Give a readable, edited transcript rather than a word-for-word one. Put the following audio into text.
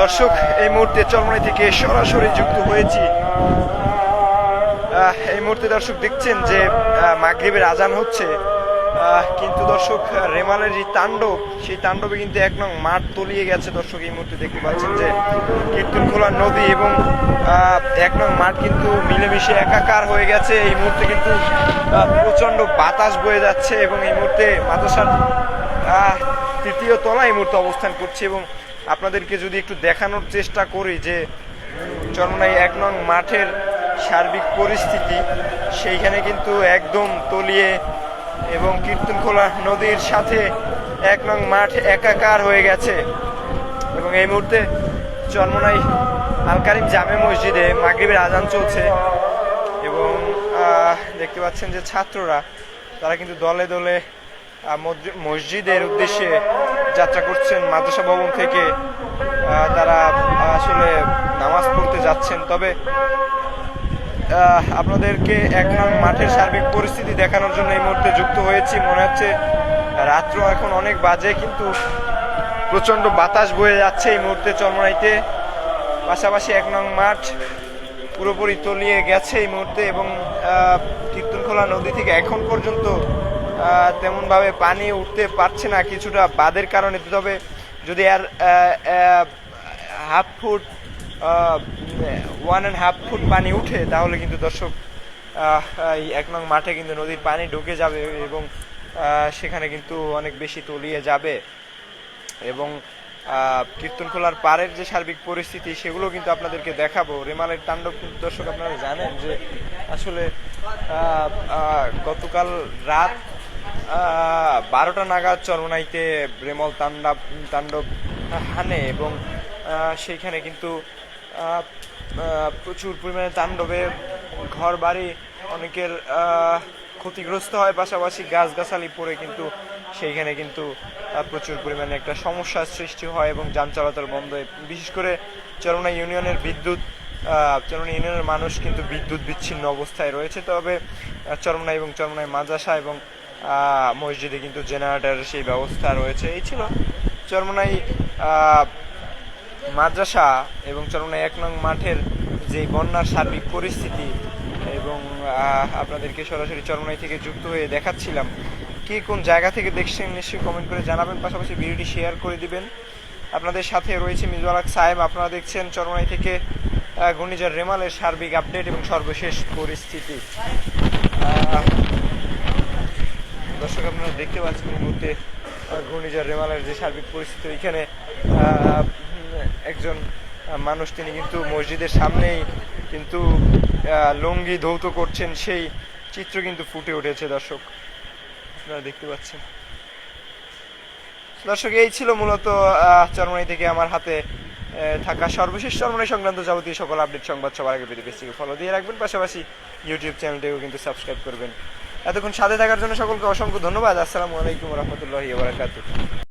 দর্শক, এই মুহূর্তে চরমনাই থেকে সরাসরি যুক্ত হয়েছি। এই মুহূর্তে দর্শক দেখছেন যে মাগরিবের আজান হচ্ছে, কিন্তু দর্শক রেমালের যে তাণ্ডব, সেই তাণ্ডবে কিন্তু এক নং মাঠ তলিয়ে গেছে। দর্শক, এই মুহূর্তে দেখতে পাচ্ছেন যে কীর্তনখোলা নদী এবং এক নং মাঠ কিন্তু মিলেমিশে একাকার হয়ে গেছে। এই মুহূর্তে কিন্তু প্রচন্ড বাতাস বয়ে যাচ্ছে এবং এই মুহূর্তে মাদ্রাসার তৃতীয় তলায় এই মুহূর্তে অবস্থান করছে। এবং আপনাদেরকে যদি একটু দেখানোর চেষ্টা করি যে চরমনাই এক নং মাঠের সার্বিক পরিস্থিতি, সেইখানে কিন্তু একদম তলিয়ে এবং কীর্তনখোলা নদীর সাথে এক নং মাঠ একাকার হয়ে গেছে। এবং এই মুহূর্তে চরমনাই আল কারিম জামে মসজিদে মাগরিবের আজান চলছে এবং দেখতে পাচ্ছেন যে ছাত্ররা তারা কিন্তু দলে দলে মসজিদের উদ্দেশ্যে যাত্রা করছেন। মাদ্রাসা ভবন থেকে তারা আসলে নামাজ পড়তে যাচ্ছেন। তবে আপনাদেরকে এক নং মাঠের সার্বিক পরিস্থিতি দেখানোর জন্য এই মুহূর্তে যুক্ত হয়েছি। মনে হচ্ছে রাত্র এখন অনেক বাজে, কিন্তু প্রচন্ড বাতাস বয়ে যাচ্ছে এই মুহূর্তে চরমনাইতে। পাশাপাশি এক নং মাঠ পুরোপুরি তলিয়ে গেছে এই মুহূর্তে এবং কীর্তনখোলা নদী থেকে এখন পর্যন্ত তেমনভাবে পানি উঠতে পারছে না, কিছুটা বাদের কারণে। তবে যদি আর হাফ ফুট 1.5 ফুট পানি উঠে, তাহলে কিন্তু দর্শক এই এক নং মাঠে কিন্তু নদীর পানি ঢুকে যাবে এবং সেখানে কিন্তু অনেক বেশি তলিয়ে যাবে। এবং কীর্তনখোলার পাড়ের যে সার্বিক পরিস্থিতি, সেগুলো কিন্তু আপনাদেরকে দেখাবো। রেমালের তাণ্ডব কিন্তু দর্শক আপনারা জানেন যে আসলে গতকাল রাত 12টা নাগাদ চরমনাইতে রেমাল তাণ্ডব হানে এবং সেইখানে কিন্তু প্রচুর পরিমাণে তাণ্ডবে ঘর বাড়ি অনেকের ক্ষতিগ্রস্ত হয়, পাশাপাশি গাছগাছালি পড়ে কিন্তু সেইখানে কিন্তু প্রচুর পরিমাণে একটা সমস্যার সৃষ্টি হয় এবং যান চলাচল বন্ধ হয়। বিশেষ করে চরমনাই ইউনিয়নের চরমনাই ইউনিয়নের মানুষ কিন্তু বিদ্যুৎ বিচ্ছিন্ন অবস্থায় রয়েছে। তবে চরমনাই এবং চরমনাই মাদ্রাসা এবং মসজিদে কিন্তু জেনারেটরের সেই ব্যবস্থা রয়েছে। এই ছিল চরমনাই মাদ্রাসা এবং চরমনাই এক নং মাঠের যে বন্যার সার্বিক পরিস্থিতি, এবং আপনাদেরকে সরাসরি চরমনাই থেকে যুক্ত হয়ে দেখাচ্ছিলাম। কে কোন জায়গা থেকে দেখছেন নিশ্চয়ই কমেন্ট করে জানাবেন, পাশাপাশি ভিডিওটি শেয়ার করে দিবেন। আপনাদের সাথে রয়েছে মিজুল হক সাহেব। আপনারা দেখছেন চরমনাই থেকে ঘূর্ণিঝড় রেমালের সার্বিক আপডেট এবং সর্বশেষ পরিস্থিতি। দর্শক, আপনারা দেখতে পাচ্ছেন এই মুহূর্তে ঘূর্ণিঝড় রেমালের যে সার্বিক পরিস্থিতি। এখানে একজন মানুষ, তিনি কিন্তু মসজিদের সামনেই কিন্তু লুঙ্গি ধৌত করছেন, সেই চিত্র কিন্তু ফুটে উঠেছে। দর্শক, আপনারা দেখতে পাচ্ছেন। দর্শক, এই ছিল মূলত চরমনাই থেকে আমার হাতে থাকা সর্বশেষ চরমনাই সংক্রান্ত যাবতীয় সকল আপডেট সংবাদ সবার আগে পেতে পেজটিকে ফলো দিয়ে রাখবেন, পাশাপাশি ইউটিউব চ্যানেলটিও কিন্তু সাবস্ক্রাইব করবেন। এতক্ষণ সাথে থাকার জন্য সকলকে অসংখ্য ধন্যবাদ। আসসালামু আলাইকুম রহমতুল্লাহি ওয়া বারাকাতুহু।